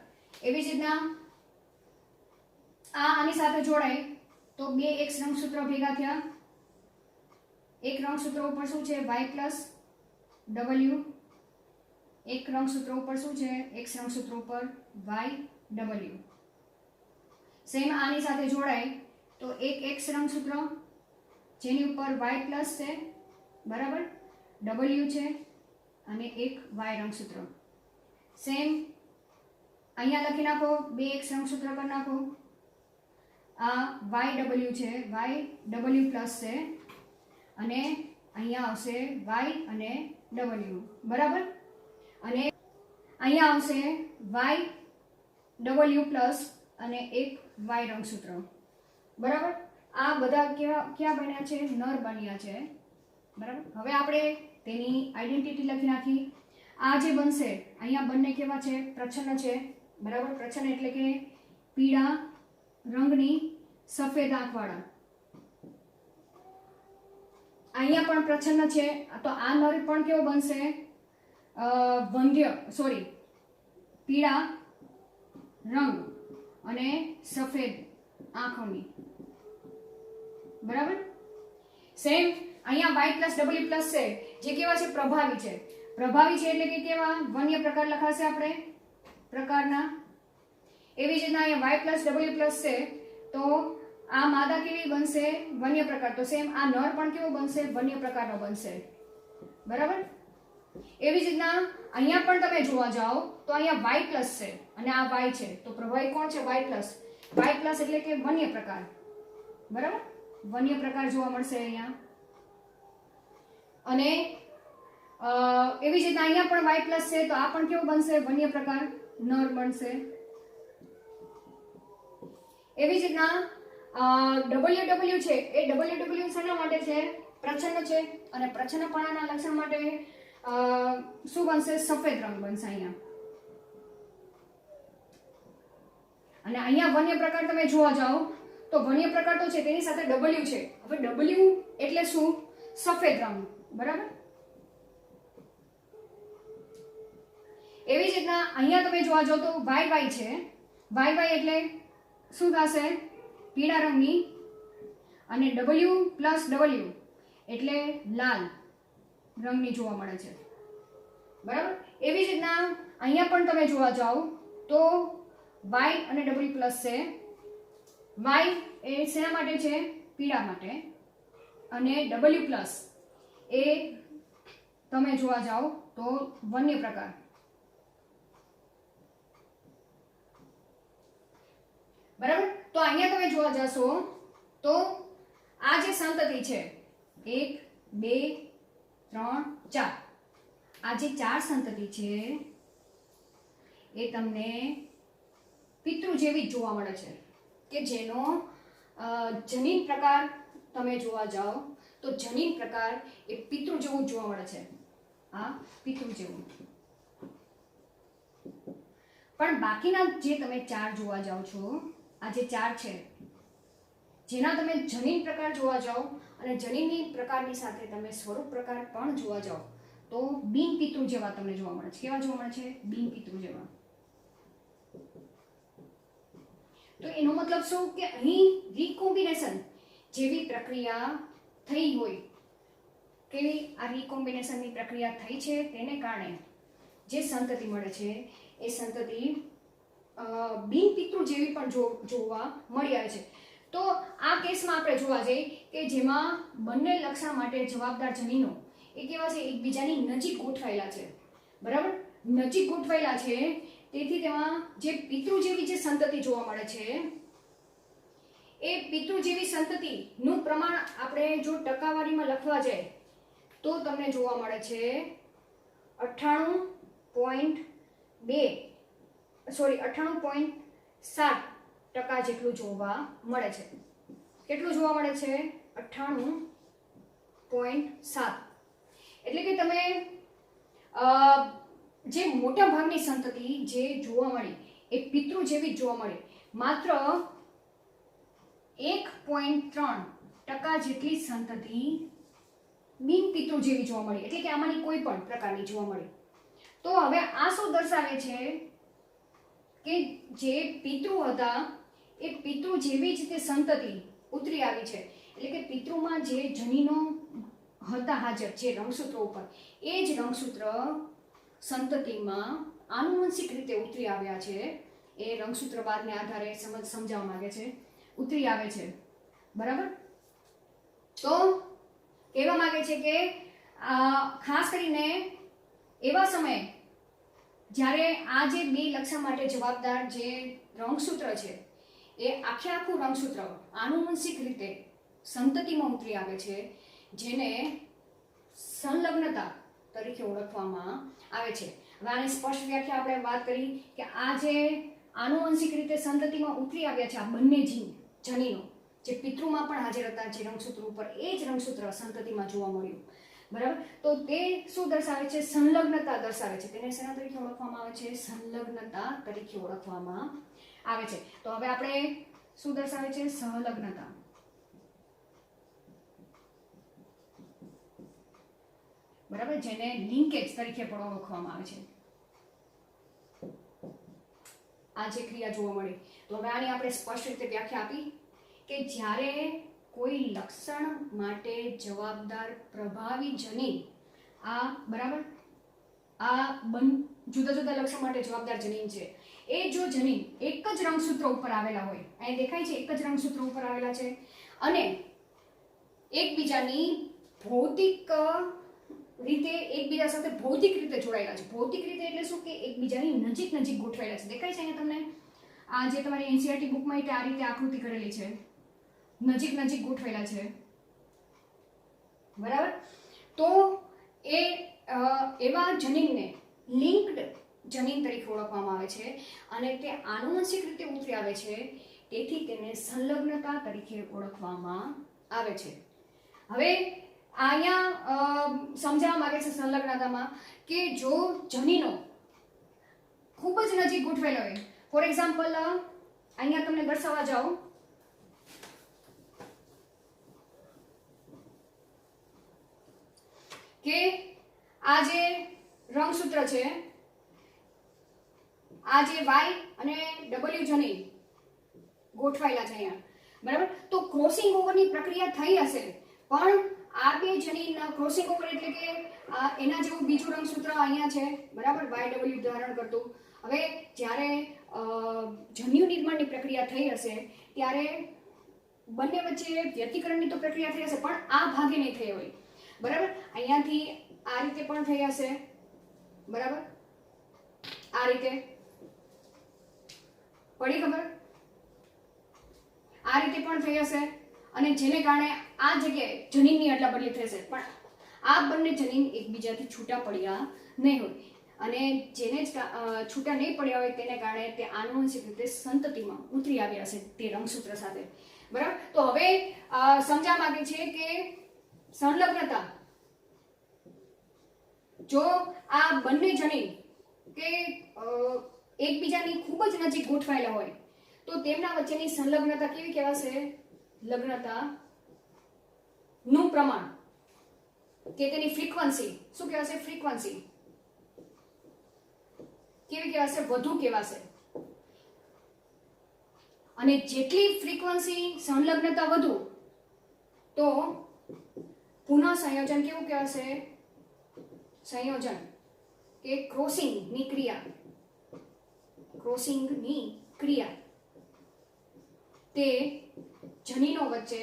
એવી જ રીતના આની સાથે જોડાય તો બે એક્સ રંગસૂત્ર ભેગા થયા. એક રંગસૂત્ર ઉપર શું છે? Y plus W. એક રંગસૂત્ર ઉપર શું છે? એક્સ રંગસૂત્ર ઉપર વાય ડબલ્યુ. સેમ આની સાથે જોડાય તો એક એક્સ રંગસૂત્ર જેની ઉપર વાય પ્લસ છે, બરાબર? ડબલ્યુ છે અને એક વાય રંગસૂત્ર. સેમ અહીંયા લખી નાખો. બે એક્સ રંગસૂત્ર કરી નાખો. આ વાય ડબલ્યુ છે, વાય ડબલ્યુ પ્લસ છે અને અહીંયા આવશે વાય અને ડબલ્યુ, બરાબર? અને અહીંયા આવશે વાય ડબલ્યુ પ્લસ અને એક વાય રંગસૂત્ર, બરાબર? આ બધા ક્યાં બન્યા છે? નર બન્યા છે, બરાબર? હવે આપણે તેની આઈડેન્ટિટી લખી નાખી. આ જે બનશે અહીંયા બંને કેવા છે? પ્રચ્છન્ન છે, બરાબર? પ્રચ્છન્ન એટલે કે પીળા રંગની સફેદ આંખવાળા. અહીંયા પણ પ્રચ્છન્ન છે, તો આ નર પણ કેવો બનશે? પીળા રંગ અને સફેદ આંખોની, બરાબર? સેમ અહીંયા વાય પ્લસ ડબલ્યુ પ્લસ છે, જે કેવા છે? પ્રભાવી છે. પ્રભાવી છે એટલે કે કેવા? વન્ય પ્રકાર લખાશે આપણે, પ્રકારના. એવી જ રીતના અહીંયા વાય પ્લસ ડબલ્યુ પ્લસ છે, તો આ માદા કેવી બનશે? વન્ય પ્રકાર. તો સેમ આ નર પણ કેવો બનશે? વન્ય પ્રકારનો બનશે, બરાબર? એવી જ રીતના અહીંયા પણ તમે જોવા જાઓ તો અહીંયા વાય પ્લસ છે અને આ વાય છે, તો પ્રભાવી કોણ છે? Y plus. વાય પ્લસ એટલે કે વન્ય પ્રકાર, બરાબર? વન્ય પ્રકાર જોવા મળશે અહીંયા. અને એવી જ રીતના અહીંયા પણ વાય પ્લસ છે, તો આ પણ કેવું બનશે? વન્ય પ્રકાર, નર બનશે. એવી જ રીતના ડબલ્યુ છે, એ ડબલ્યુ શેના માટે છે? પ્રચ્છન્ન છે અને પ્રચ્છન્નપણાના લક્ષણ માટે શું બનશે? સફેદ રંગ બનશે અહીંયા. અને અહીંયા વન્ય પ્રકાર તમે જોવા જાઓ તો વન્ય પ્રકાર તો છે, તેની સાથે ડબલ્યુ છે. હવે ડબલ્યુ એટલે શું? સફેદ રંગ, બરાબર? એવી જ રીતના અહીંયા તમે જોવા જાઓ તો વાય છે. વાય એટલે શું થશે? પીળા રંગની. અને ડબલ્યુ પ્લસ ડબલ્યુ એટલે લાલ રંગની જોવા મળે છે, બરાબર? એવી જ રીતના અહીંયા પણ તમે જોવા જાઓ તો વાય અને ડબલ્યુ પ્લસ છે. વાય એ શેના માટે છે? પીળા માટે. અને ડબલ્યુ પ્લસ એ તમે જોવા જાઓ તો વન્ય પ્રકાર, બરાબર? તો અહીંયા તમે જોવા જશો તો આ જે સંતતિ છે 1 2 3 4, આ જે 4 સંતતિ છે એ તમને પિતૃ જેવી જોવા મળે છે, કે જેનો જનીન પ્રકાર તમે જોવા જાઓ તો જનીન પ્રકાર એ પિતૃ જેવું જોવા મળે છે. આ પિતૃ જેવું. પણ બાકીના જે તમે 4 જોવા જાઓ છો, આ જે 4 છે જેના તમે જનીન પ્રકાર જોવા જાઓ અને જનીનની પ્રકારની સાથે તમે સ્વરૂપ પ્રકાર પણ જોવા જાઓ તો બિન પિતૃ જેવા તમને જોવા મળે છે. કેવા જોવા મળે છે? બિન પિતૃ જેવા. તો એનો મતલબ શું કે અહીં રીકોમ્બિનેશન જેવી પ્રક્રિયા થઈ હોય, કેવી આ રીકોમ્બિનેશનની પ્રક્રિયા થઈ છે તેને કારણે જે સંતતિ મળે છે એ સંતતિ બિન પિતૃ જેવી પણ જોવા મળી આવે છે. તો આ કેસમાં આપણે જોવા જઈએ કે જેમાં બંને લક્ષણ માટે જવાબદાર જનીનો એ કેવા છે? એકબીજાની નજીક ગોઠવાયેલા છે, બરાબર? નજીક ગોઠવાયેલા છે તેથી તેમાં જે પિતૃ જેવી જે સંતતિ જોવા મળે છે એ પિતૃ જેવી સંતતિનું પ્રમાણ આપણે જો ટકાવારીમાં લખવા જાય તો તમને જોવા મળે છે 98.7% જેટલું જોવા મળે છે. કેટલું જોવા મળે છે? 98.7. એટલે કે તમે જે મોટા ભાગની સંતતિ જે જોવા મળી એ પિતૃ જેવી જ જોવા મળી. માત્ર 1.3% જેટલી સંતતિ બિન પિતૃ જેવી જોવા મળી, એટલે કે આમાંની કોઈ પણ પ્રકારની જોવા મળી. તો હવે આ શું દર્શાવે છે કે જે પિતૃ હતા એ પિતૃ જેવી જ તે સંતતિ ઉતરી આવી છે. એટલે કે પિતૃમાં જે જનીનો હતા હાજર જે રંગસૂત્રો ઉપર, એ જ રંગસૂત્ર સંતતિમાં આનુવંશિક રીતે ઉતરી આવ્યા છે. એ રંગસૂત્રવાદને આધારે સમજાવવા માંગે છે, ઉતરી આવે છે. બરાબર? તો કહેવા માંગે છે કે ખાસ કરીને એવા સમયે જ્યારે આ જે બે લક્ષણ માટે જવાબદાર જે રંગસૂત્ર છે એ આખું રંગસૂત્ર આનુવંશિક રીતે સંતતિમાં ઉતરી આવે છે, જેને સંલગ્નતા તરીકે ઓળખવામાં આવે છે. હવે આની સ્પષ્ટ વ્યાખ્યા આપણે વાત કરી કે આ જે આનુવંશિક રીતે સંતતિમાં ઉતરી આવ્યા છે આ બંને જનીનો જે પિતૃમાં પણ હાજર હતા જે રંગસૂત્ર ઉપર, એ જ રંગસૂત્ર સંતતિમાં જોવા મળ્યું. બરાબર? તો તે શું દર્શાવે છે? સંલગ્નતા દર્શાવે છે. તેને શેના તરીકે ઓળખવામાં આવે છે? સંલગ્નતા તરીકે ઓળખવામાં આવે છે. તો હવે આપણે શું દર્શાવે છે? સંલગ્નતા. બરાબર? જેને લિંકેજ તરીકે પણ ઓળખવામાં આવે છે. આ જે ક્રિયા જોવા મળી. તો હવે આની આપણે સ્પષ્ટ રીતે વ્યાખ્યા આપી કે જ્યારે કોઈ લક્ષણ માટે જવાબદાર પ્રભાવી જનીન બરાબર જુદા જુદા લક્ષણ માટે જવાબદાર જનીન છે, એ જો જનીન એક જ રંગસૂત્ર ઉપર આવેલા હોય, અહીં દેખાય છે એક જ રંગસૂત્ર ઉપર આવેલા છે અને એકબીજાની ભૌતિક રીતે એકબીજા સાથે ભૌતિક રીતે જોડાયેલા છે. ભૌતિક રીતે એટલે શું કે એકબીજાની નજીક નજીક ગોઠવાયેલા છે. દેખાય છે અહીંયા તમને? આ જે તમારી એનસીઈઆરટી બુકમાં આ રીતે આકૃતિ કરેલી છે, નજીક નજીક ગોઠવેલા છે. બરાબર? તો એ એવા જનીનને લિંક્ડ જનીન તરીકે ઓળખવામાં આવે છે અને તે આનુવંશિક રીતે ઉતરી આવે છે, તેથી તેને સંલગ્નતા તરીકે ઓળખવામાં આવે છે. હવે અહીંયા સમજાવવા માંગે છે સંલગ્નતામાં કે જો જનીનો ખૂબ જ નજીક ગોઠવેલા હોય, ફોર એક્ઝામ્પલ અહીંયા તમને દર્શાવવા જાઉં કે આ જે રંગસૂત્ર છે, આ જે Y અને W જનીન ગોઠવાયેલા છે અહીંયા. બરાબર? તો ક્રોસિંગ ઓવરની પ્રક્રિયા થઈ હશે, પણ આ બે જનીન ક્રોસિંગ ઓવર એટલે કે એના જેવું બીજું રંગસૂત્ર અહીંયા છે. બરાબર? YW ધારણ કરતું. હવે જ્યારે જન્યુ નિર્માણની પ્રક્રિયા થઈ હશે ત્યારે બંને વચ્ચે વ્યતિકરણની તો પ્રક્રિયા થઈ હશે, પણ આ ભાગે નહીં થઈ હોય. બરાબર? અહીંયાથી આ રીતે પણ થઈ હશે. બરાબર? આ રીતે પડી ખબર? આ રીતે પણ થઈ હશે અને જેને કારણે આ જગ્યાએ જનીનની અદલા બદલી થશે, પણ આ બંને જનીન એકબીજાથી છૂટા પડ્યા નહીં હોય અને જેને જ છૂટા નહીં પડ્યા હોય તેને કારણે તે આનુવંશિક રીતે સંતતિમાં ઉતરી આવ્યા હશે તે રંગસૂત્ર સાથે. બરાબર? તો હવે સમજવા માંગે છે કે સંલગ્નતા, જો આ બંને જનીન કે એકબીજાની ખૂબ જ નજીક ગોઠવાયેલા હોય તો તેમના વચ્ચેની સંલગ્નતા કેવી કહેવાશે? લગ્નતા નું પ્રમાણ કે તેની ફ્રીક્વન્સી શું કહેવાશે? ફ્રીક્વન્સી કેવી કહેવાશે? વધુ કહેવાશે. અને જેટલી ફ્રીક્વન્સી સંલગ્નતા વધુ તો પુનઃ સંયોજન કેવું કહેવાશે? સંયોજન કે ક્રોસિંગની ક્રિયા તે જનીનો વચ્ચે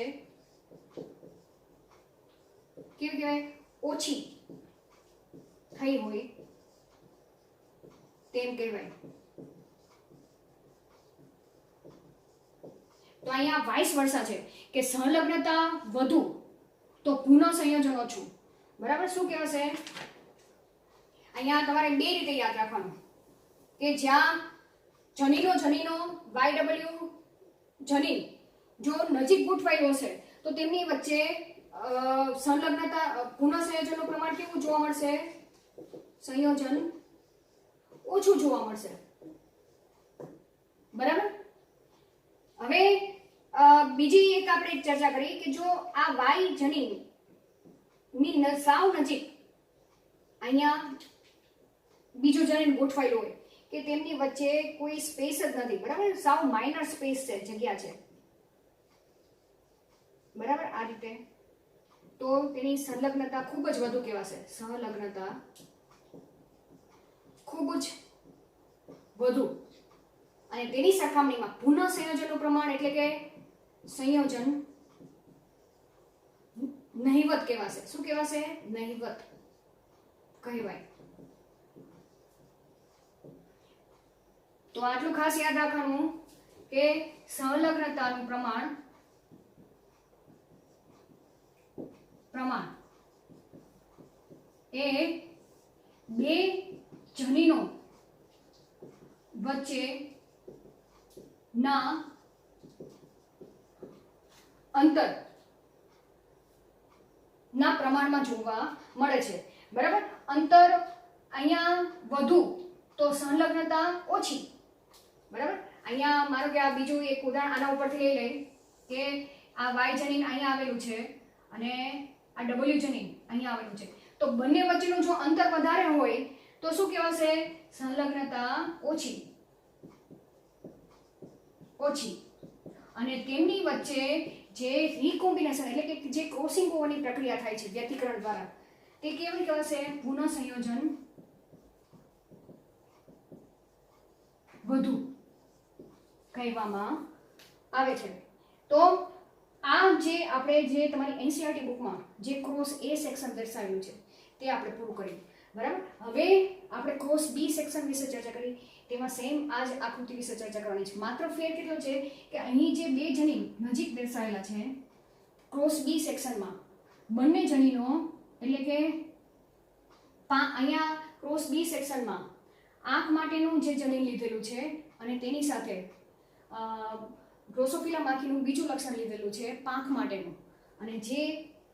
કેવી કહેવાય? ઓછી થઈ હોય તેમ કહેવાય. તો અહીંયા વાઇસ વર્સા છે કે સંલગ્નતા વધુ તો પુનઃ સંયોજન ઓછું. બરાબર? શું કહેવાશે? અહીંયા તમારે બે રીતે યાદ રાખવાનું કે જ્યાં જનીનો YW જનીન જો નજીક ગોઠવાયેલો હશે તો તેમની વચ્ચે સંલગ્નતા પુનઃ સંયોજનનું પ્રમાણ કેવું જોવા મળશે? સંયોજન ઓછું જોવા મળશે. બરાબર? હવે બીજી એક આપણે ચર્ચા કરી કે જો આ Y જનીન ની સાવ નજીક અહીંયા બીજું જનીન ગોઠવાયેલું હોય કે તેમની વચ્ચે કોઈ સ્પેસ જ નથી. બરાબર? સાવ માઇનર સ્પેસ છે, જગ્યા છે. બરાબર? આ રીતે તો તેની સંલગ્નતા ખૂબ જ વધુ કહેવાશે. સંલગ્નતા ખૂબ જ વધુ. અને તેની સરખામણીમાં પુનઃ સંયોજનનું પ્રમાણ એટલે કે સંયોજન નહિવત કહેવાશે. શું કહેવાશે? નહિવત કહેવાય. તો આટલું ખાસ યાદ રાખવાનું કે સંલગ્નતાનું પ્રમાણ એ બે જનીનો વચ્ચે ના અંતર ના પ્રમાણમાં જોવા મળે છે. બરાબર? અંતર અહીંયા વધુ તો સંલગ્નતા ઓછી. બરાબર? અહીંયા મારો કે આ બીજું એક ઉદાહરણ આના ઉપરથી લઈ લઈ કે આ Y જનીન અહીંયા આવેલું છે અને આ W જનીન અહીંયા આવેલું છે. તો બંને વચ્ચેનું જો અંતર વધારે હોય તો શું કહેવાશે? સંલગ્નતા ઓછી. અને તેમની વચ્ચે જે રીકોમ્બિનેશન એટલે કે જે ક્રોસિંગ ઓવરની પ્રક્રિયા થાય છે વ્યતિકરણ દ્વારા તે કેવી કહેવાશે? પુનઃ સંયોજન વધુ કહેવામાં આવે છે. તો આ જે આપણે જે તમારી NCERT બુકમાં જે ક્રોસ A સેક્શન દર્શાવ્યું છે તે આપણે પૂરું કર્યું. બરાબર? હવે આપણે ક્રોસ B સેક્શન વિશે ચર્ચા કરી. તેમાં સેમ આ જ આકૃતિ વિશે ચર્ચા કરવાની છે. માત્ર ફેર કેટલો છે કે અહીં જે બે જનીન નજીક દર્શાવેલા છે ક્રોસ B સેક્શનમાં બંને જનીનો એટલે કે અહીંયા ક્રોસ B સેક્શનમાં આંખ માટેનું જે જનીન લીધેલું છે અને તેની સાથે ડ્રોસોફિલા માખીનું બીજું લક્ષણ લીધેલું છે પાંખ માટેનું, અને જે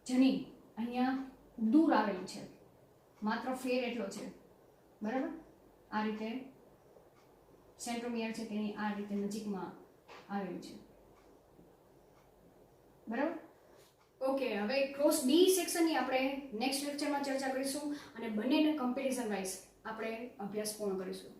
જનીન અહીંયા દૂર આવેલું છે. માત્ર ફેર એટલો છે. બરાબર? આ રીતે સેન્ટ્રોમિયર છે તેની આ રીતે નજીકમાં આવેલું છે. બરાબર? ઓકે, હવે ક્રોસ B સેક્શનની આપણે નેક્સ્ટ લેક્ચરમાં ચર્ચા કરીશું અને બંનેને કમ્પેરિઝન વાઇઝ આપણે અભ્યાસ પૂર્ણ કરીશું.